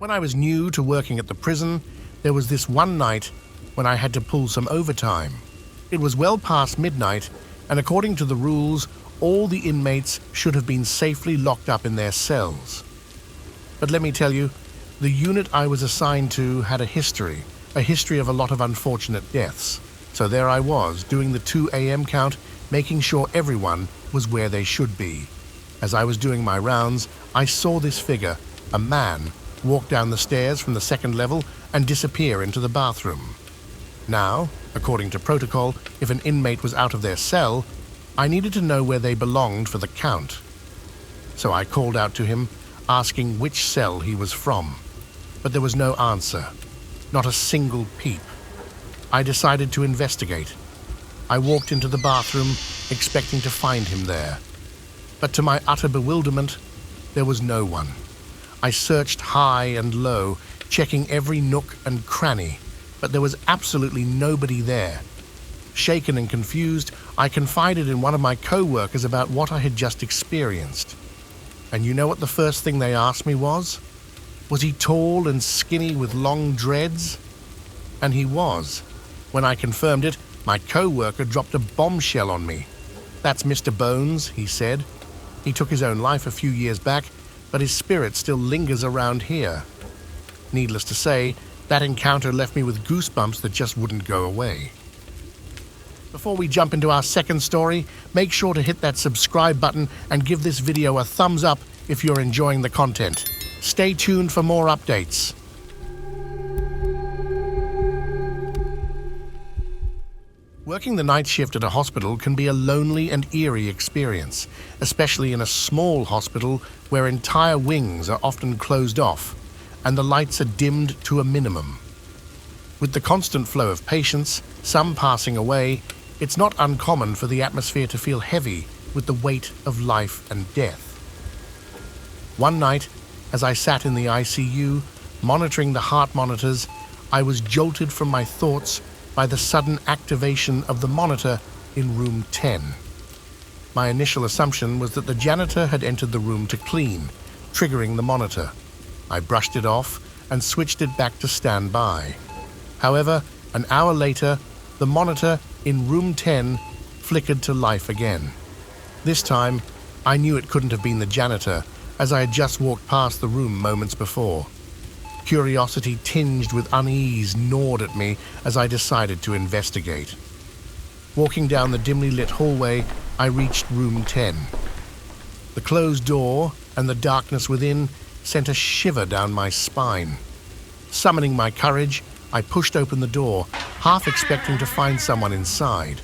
When I was new to working at the prison, there was this one night when I had to pull some overtime. It was well past midnight, and according to the rules, all the inmates should have been safely locked up in their cells. But let me tell you, the unit I was assigned to had a history of a lot of unfortunate deaths. So there I was, doing the 2 a.m. count, making sure everyone was where they should be. As I was doing my rounds, I saw this figure, a man, walk down the stairs from the second level and disappear into the bathroom. Now, according to protocol, if an inmate was out of their cell, I needed to know where they belonged for the count. So I called out to him, asking which cell he was from. But there was no answer, not a single peep. I decided to investigate. I walked into the bathroom, expecting to find him there. But to my utter bewilderment, there was no one. I searched high and low, checking every nook and cranny, but there was absolutely nobody there. Shaken and confused, I confided in one of my coworkers about what I had just experienced. And you know what the first thing they asked me was? Was he tall and skinny with long dreads? And he was. When I confirmed it, my coworker dropped a bombshell on me. "That's Mr. Bones," he said. "He took his own life a few years back, but his spirit still lingers around here." Needless to say, that encounter left me with goosebumps that just wouldn't go away. Before we jump into our second story, make sure to hit that subscribe button and give this video a thumbs up if you're enjoying the content. Stay tuned for more updates. Working the night shift at a hospital can be a lonely and eerie experience, especially in a small hospital where entire wings are often closed off and the lights are dimmed to a minimum. With the constant flow of patients, some passing away, it's not uncommon for the atmosphere to feel heavy with the weight of life and death. One night, as I sat in the ICU, monitoring the heart monitors, I was jolted from my thoughts by the sudden activation of the monitor in room 10. My initial assumption was that the janitor had entered the room to clean, triggering the monitor. I brushed it off and switched it back to standby. However, an hour later, the monitor in room 10 flickered to life again. This time, I knew it couldn't have been the janitor, as I had just walked past the room moments before. Curiosity tinged with unease gnawed at me as I decided to investigate. Walking down the dimly lit hallway, I reached room 10. The closed door and the darkness within sent a shiver down my spine. Summoning my courage, I pushed open the door, half expecting to find someone inside.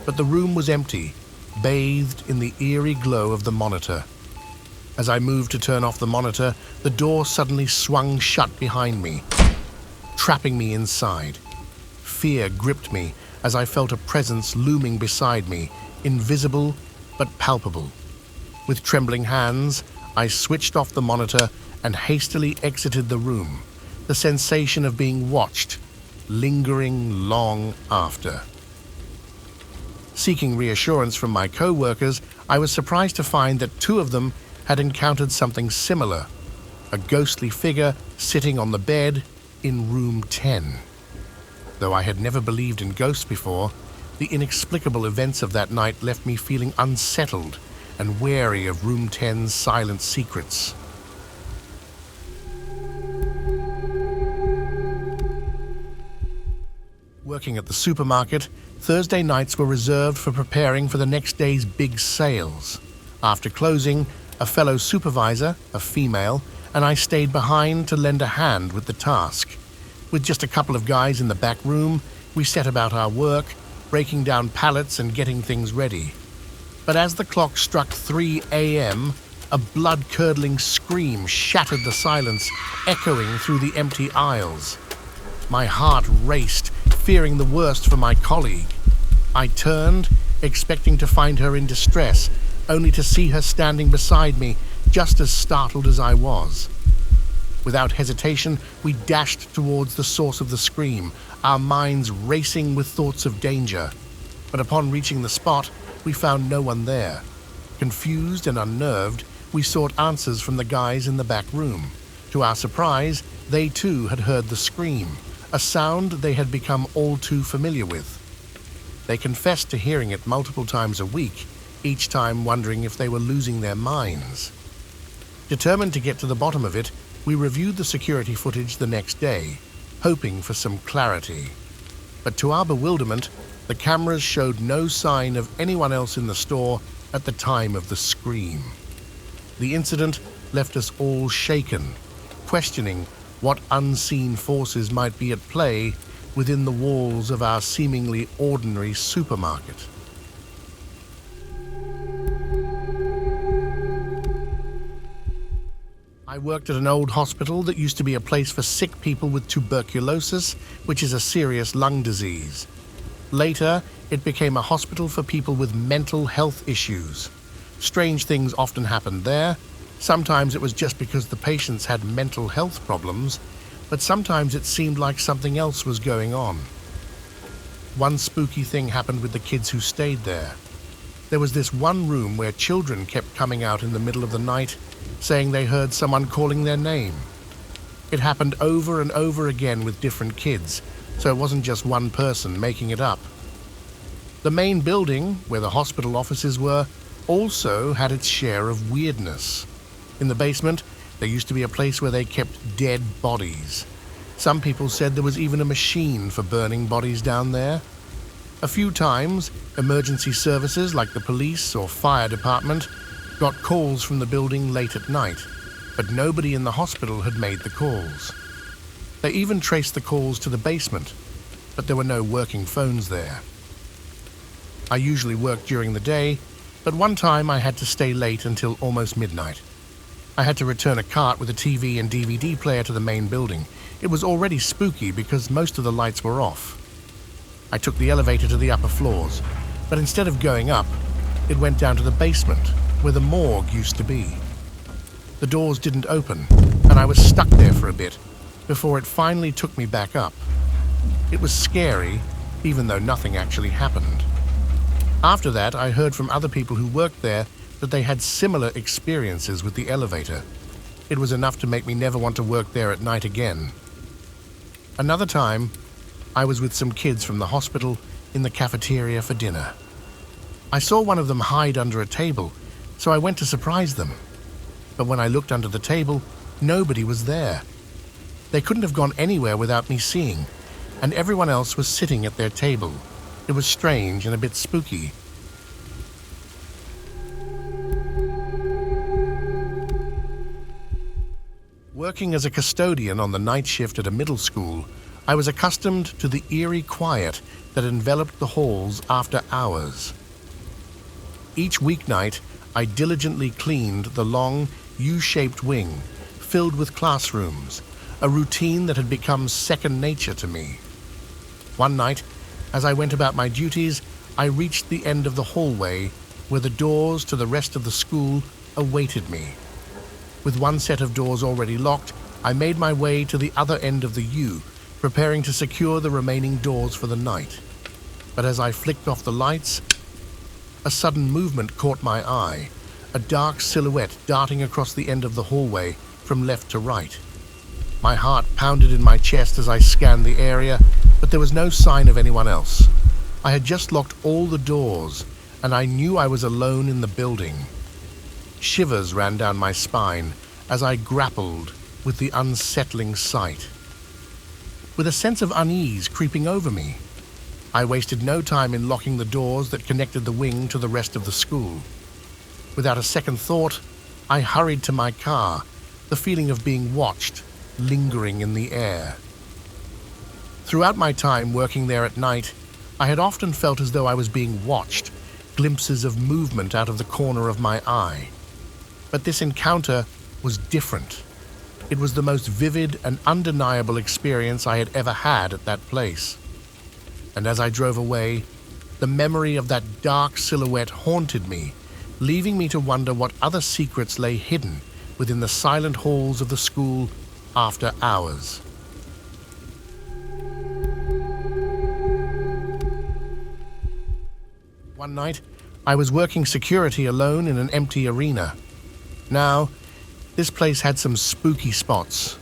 But the room was empty, bathed in the eerie glow of the monitor. As I moved to turn off the monitor, the door suddenly swung shut behind me, trapping me inside. Fear gripped me as I felt a presence looming beside me, invisible but palpable. With trembling hands, I switched off the monitor and hastily exited the room, the sensation of being watched, lingering long after. Seeking reassurance from my coworkers, I was surprised to find that 2 of them had encountered something similar, a ghostly figure sitting on the bed in room 10. Though I had never believed in ghosts before, the inexplicable events of that night left me feeling unsettled and wary of room 10's silent secrets. Working at the supermarket, Thursday nights were reserved for preparing for the next day's big sales. After closing, a fellow supervisor, a female, and I stayed behind to lend a hand with the task. With just a couple of guys in the back room, we set about our work, breaking down pallets and getting things ready. But as the clock struck 3 a.m., a blood-curdling scream shattered the silence, echoing through the empty aisles. My heart raced, fearing the worst for my colleague. I turned, expecting to find her in distress, only to see her standing beside me, just as startled as I was. Without hesitation, we dashed towards the source of the scream, our minds racing with thoughts of danger. But upon reaching the spot, we found no one there. Confused and unnerved, we sought answers from the guys in the back room, To our surprise, they too had heard the scream, a sound they had become all too familiar with. They confessed to hearing it multiple times a week, each time wondering if they were losing their minds. Determined to get to the bottom of it, we reviewed the security footage the next day, hoping for some clarity. But to our bewilderment, the cameras showed no sign of anyone else in the store at the time of the scream. The incident left us all shaken, questioning what unseen forces might be at play within the walls of our seemingly ordinary supermarket. I worked at an old hospital that used to be a place for sick people with tuberculosis, which is a serious lung disease. Later, it became a hospital for people with mental health issues. Strange things often happened there. Sometimes it was just because the patients had mental health problems, but sometimes it seemed like something else was going on. One spooky thing happened with the kids who stayed there. There was this one room where children kept coming out in the middle of the night, saying they heard someone calling their name. It happened over and over again with different kids, so it wasn't just one person making it up. The main building, where the hospital offices were, also had its share of weirdness. In the basement, there used to be a place where they kept dead bodies. Some people said there was even a machine for burning bodies down there. A few times, emergency services like the police or fire department got calls from the building late at night, but nobody in the hospital had made the calls. They even traced the calls to the basement, but there were no working phones there. I usually worked during the day, but one time I had to stay late until almost midnight. I had to return a cart with a TV and DVD player to the main building. It was already spooky because most of the lights were off. I took the elevator to the upper floors, but instead of going up, it went down to the basement, where the morgue used to be. The doors didn't open, and I was stuck there for a bit, before it finally took me back up. It was scary, even though nothing actually happened. After that, I heard from other people who worked there that they had similar experiences with the elevator. It was enough to make me never want to work there at night again. Another time, I was with some kids from the hospital in the cafeteria for dinner. I saw one of them hide under a table, so I went to surprise them. But when I looked under the table, nobody was there. They couldn't have gone anywhere without me seeing, and everyone else was sitting at their table. It was strange and a bit spooky. Working as a custodian on the night shift at a middle school, I was accustomed to the eerie quiet that enveloped the halls after hours. Each weeknight, I diligently cleaned the long, U-shaped wing, filled with classrooms, a routine that had become second nature to me. One night, as I went about my duties, I reached the end of the hallway where the doors to the rest of the school awaited me. With one set of doors already locked, I made my way to the other end of the U, preparing to secure the remaining doors for the night. But as I flicked off the lights, a sudden movement caught my eye, a dark silhouette darting across the end of the hallway from left to right. My heart pounded in my chest as I scanned the area, but there was no sign of anyone else. I had just locked all the doors, and I knew I was alone in the building. Shivers ran down my spine as I grappled with the unsettling sight. With a sense of unease creeping over me, I wasted no time in locking the doors that connected the wing to the rest of the school. Without a second thought, I hurried to my car, the feeling of being watched lingering in the air. Throughout my time working there at night, I had often felt as though I was being watched, glimpses of movement out of the corner of my eye. But this encounter was different. It was the most vivid and undeniable experience I had ever had at that place. And as I drove away, the memory of that dark silhouette haunted me, leaving me to wonder what other secrets lay hidden within the silent halls of the school after hours. One night, I was working security alone in an empty arena. Now, This place had some spooky spots.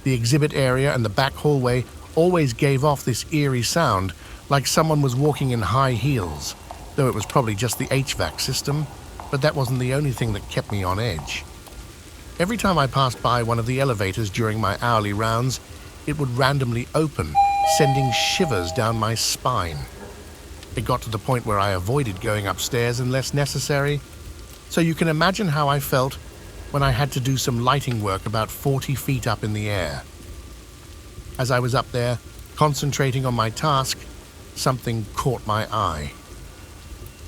The exhibit area and the back hallway always gave off this eerie sound, like someone was walking in high heels, though it was probably just the HVAC system, but that wasn't the only thing that kept me on edge. Every time I passed by one of the elevators during my hourly rounds, it would randomly open, sending shivers down my spine. It got to the point where I avoided going upstairs unless necessary, so you can imagine how I felt when I had to do some lighting work about 40 feet up in the air. As I was up there, concentrating on my task, something caught my eye.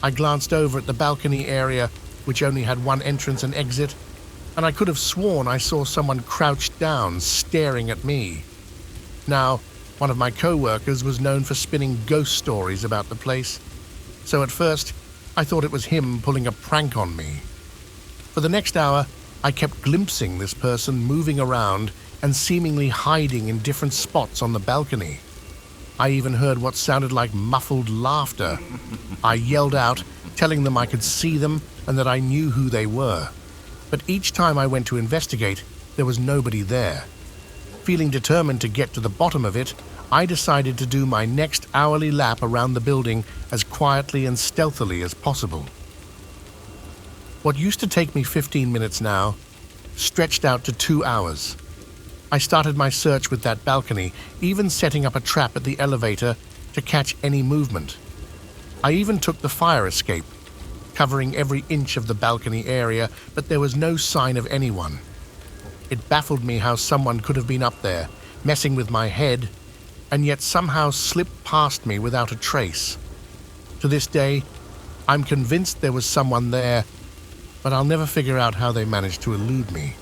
I glanced over at the balcony area, which only had one entrance and exit, and I could have sworn I saw someone crouched down, staring at me. Now, one of my coworkers was known for spinning ghost stories about the place, so at first I thought it was him pulling a prank on me. For the next hour, I kept glimpsing this person moving around and seemingly hiding in different spots on the balcony. I even heard what sounded like muffled laughter. I yelled out, telling them I could see them and that I knew who they were. But each time I went to investigate, there was nobody there. Feeling determined to get to the bottom of it, I decided to do my next hourly lap around the building as quietly and stealthily as possible. What used to take me 15 minutes now stretched out to 2 hours. I started my search with that balcony, even setting up a trap at the elevator to catch any movement. I even took the fire escape, covering every inch of the balcony area, but there was no sign of anyone. It baffled me how someone could have been up there, messing with my head, and yet somehow slipped past me without a trace. To this day, I'm convinced there was someone there, but I'll never figure out how they managed to elude me.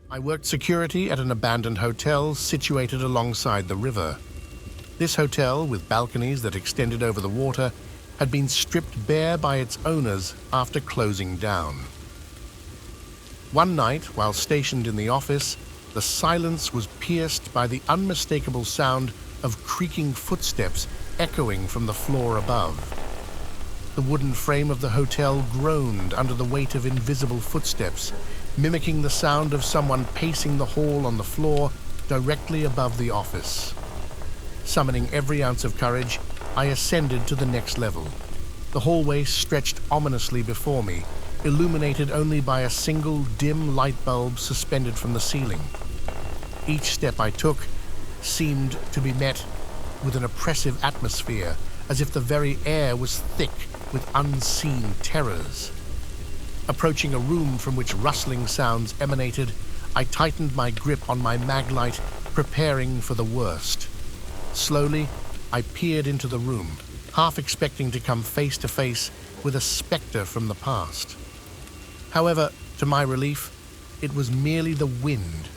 I worked security at an abandoned hotel situated alongside the river. This hotel, with balconies that extended over the water, had been stripped bare by its owners after closing down. One night, while stationed in the office, the silence was pierced by the unmistakable sound of creaking footsteps echoing from the floor above. The wooden frame of the hotel groaned under the weight of invisible footsteps, mimicking the sound of someone pacing the hall on the floor directly above the office. Summoning every ounce of courage, I ascended to the next level. The hallway stretched ominously before me, illuminated only by a single dim light bulb suspended from the ceiling. Each step I took seemed to be met with an oppressive atmosphere, as if the very air was thick with unseen terrors. Approaching a room from which rustling sounds emanated, I tightened my grip on my maglite, preparing for the worst. Slowly, I peered into the room, half expecting to come face to face with a specter from the past. However, to my relief, it was merely the wind,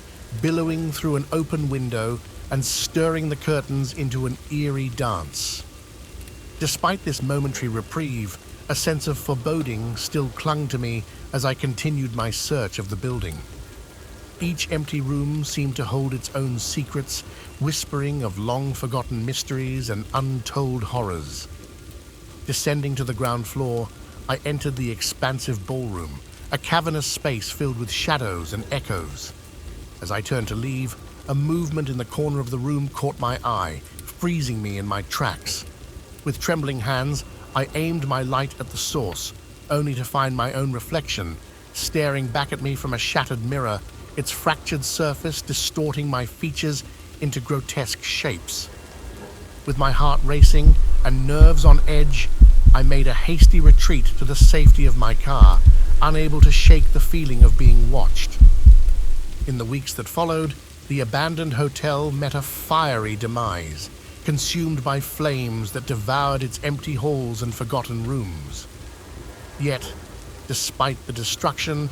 billowing through an open window and stirring the curtains into an eerie dance. Despite this momentary reprieve, a sense of foreboding still clung to me as I continued my search of the building. Each empty room seemed to hold its own secrets, whispering of long-forgotten mysteries and untold horrors. Descending to the ground floor, I entered the expansive ballroom, a cavernous space filled with shadows and echoes. As I turned to leave, a movement in the corner of the room caught my eye, freezing me in my tracks. With trembling hands, I aimed my light at the source, only to find my own reflection, staring back at me from a shattered mirror, its fractured surface distorting my features into grotesque shapes. With my heart racing and nerves on edge, I made a hasty retreat to the safety of my car, unable to shake the feeling of being watched. In the weeks that followed, the abandoned hotel met a fiery demise, consumed by flames that devoured its empty halls and forgotten rooms. Yet, despite the destruction,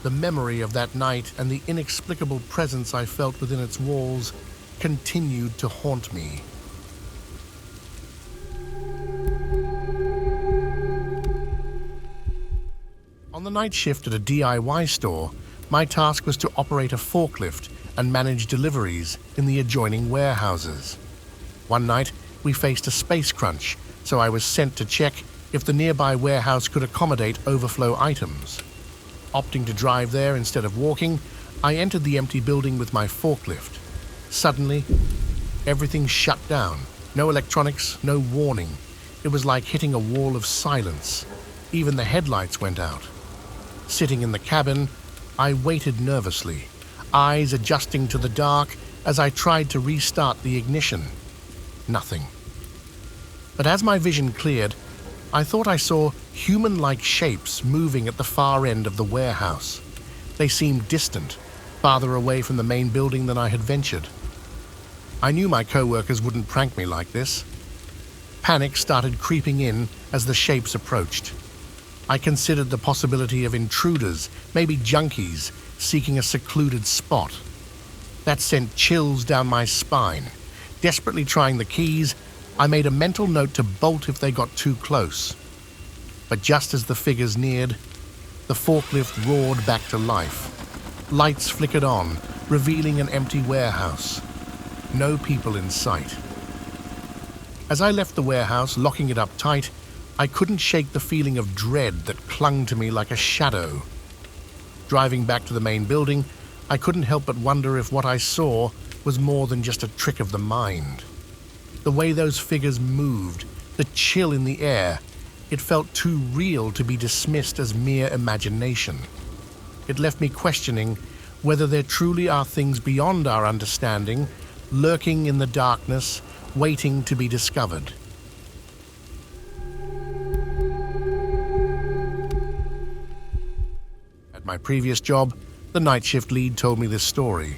the memory of that night and the inexplicable presence I felt within its walls continued to haunt me. On the night shift at a DIY store, my task was to operate a forklift and manage deliveries in the adjoining warehouses. One night, we faced a space crunch, so I was sent to check if the nearby warehouse could accommodate overflow items. Opting to drive there instead of walking, I entered the empty building with my forklift. Suddenly, everything shut down. No electronics, no warning. It was like hitting a wall of silence. Even the headlights went out. Sitting in the cabin, I waited nervously, eyes adjusting to the dark as I tried to restart the ignition. Nothing. But as my vision cleared, I thought I saw human-like shapes moving at the far end of the warehouse. They seemed distant, farther away from the main building than I had ventured. I knew my coworkers wouldn't prank me like this. Panic started creeping in as the shapes approached. I considered the possibility of intruders, maybe junkies, seeking a secluded spot. That sent chills down my spine. Desperately trying the keys, I made a mental note to bolt if they got too close. But just as the figures neared, the forklift roared back to life. Lights flickered on, revealing an empty warehouse. No people in sight. As I left the warehouse, locking it up tight, I couldn't shake the feeling of dread that clung to me like a shadow. Driving back to the main building, I couldn't help but wonder if what I saw was more than just a trick of the mind. The way those figures moved, the chill in the air, it felt too real to be dismissed as mere imagination. It left me questioning whether there truly are things beyond our understanding, lurking in the darkness, waiting to be discovered. At my previous job, the night shift lead told me this story.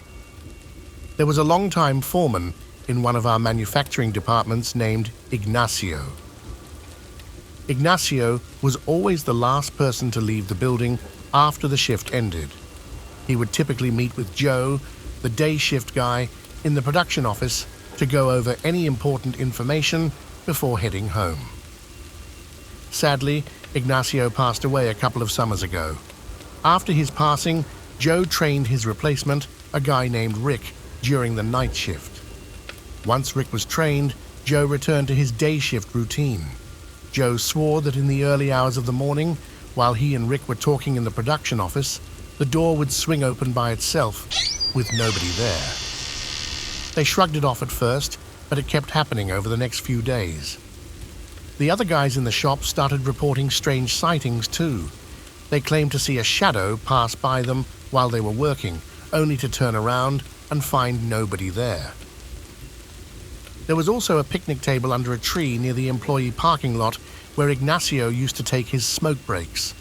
There was a long-time foreman in one of our manufacturing departments named Ignacio. Ignacio was always the last person to leave the building after the shift ended. He would typically meet with Joe, the day shift guy, in the production office to go over any important information before heading home. Sadly, Ignacio passed away a couple of summers ago. After his passing, Joe trained his replacement, a guy named Rick, during the night shift. Once Rick was trained, Joe returned to his day shift routine. Joe swore that in the early hours of the morning, while he and Rick were talking in the production office, the door would swing open by itself, with nobody there. They shrugged it off at first, but it kept happening over the next few days. The other guys in the shop started reporting strange sightings too. They claimed to see a shadow pass by them while they were working, only to turn around and find nobody there. There was also a picnic table under a tree near the employee parking lot where Ignacio used to take his smoke breaks.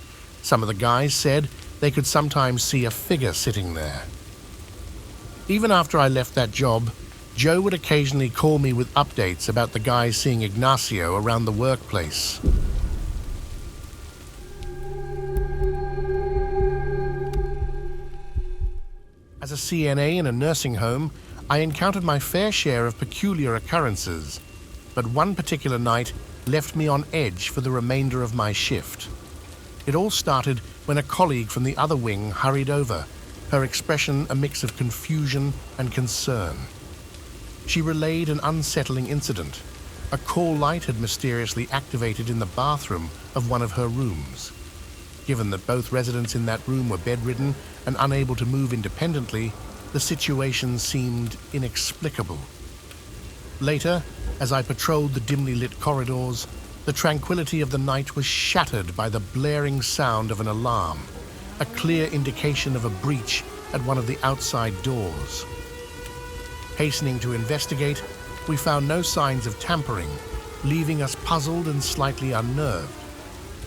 Some of the guys said they could sometimes see a figure sitting there. Even after I left that job, Joe would occasionally call me with updates about the guys seeing Ignacio around the workplace. As a CNA in a nursing home, I encountered my fair share of peculiar occurrences, but one particular night left me on edge for the remainder of my shift. It all started when a colleague from the other wing hurried over, her expression a mix of confusion and concern. She relayed an unsettling incident. A call light had mysteriously activated in the bathroom of one of her rooms. Given that both residents in that room were bedridden and unable to move independently, the situation seemed inexplicable. Later, as I patrolled the dimly lit corridors, the tranquility of the night was shattered by the blaring sound of an alarm, a clear indication of a breach at one of the outside doors. Hastening to investigate, we found no signs of tampering, leaving us puzzled and slightly unnerved.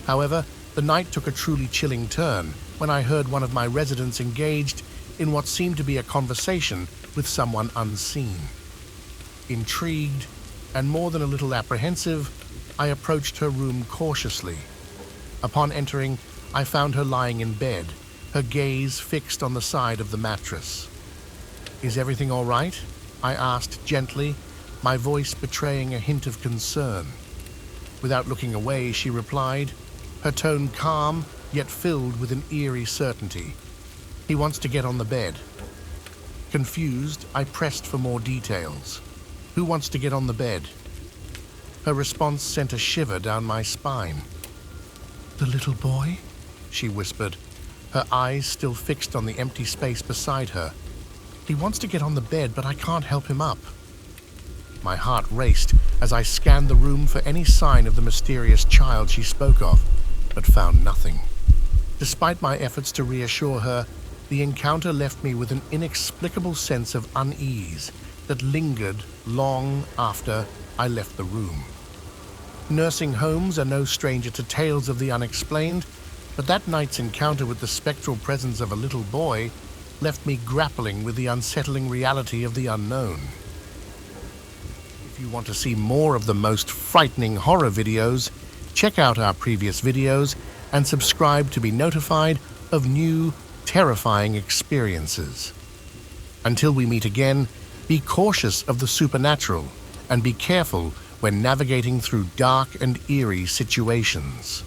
However, the night took a truly chilling turn when I heard one of my residents engaged in what seemed to be a conversation with someone unseen. Intrigued, and more than a little apprehensive, I approached her room cautiously. Upon entering, I found her lying in bed, her gaze fixed on the side of the mattress. "Is everything all right?" I asked gently, my voice betraying a hint of concern. Without looking away, she replied, her tone calm yet filled with an eerie certainty. "He wants to get on the bed." Confused, I pressed for more details. "Who wants to get on the bed?" Her response sent a shiver down my spine. "The little boy?" she whispered, her eyes still fixed on the empty space beside her. "He wants to get on the bed, but I can't help him up." My heart raced as I scanned the room for any sign of the mysterious child she spoke of, but found nothing. Despite my efforts to reassure her, the encounter left me with an inexplicable sense of unease that lingered long after I left the room. Nursing homes are no stranger to tales of the unexplained, but that night's encounter with the spectral presence of a little boy left me grappling with the unsettling reality of the unknown. If you want to see more of the most frightening horror videos, check out our previous videos and subscribe to be notified of new, terrifying experiences. Until we meet again, be cautious of the supernatural and be careful when navigating through dark and eerie situations.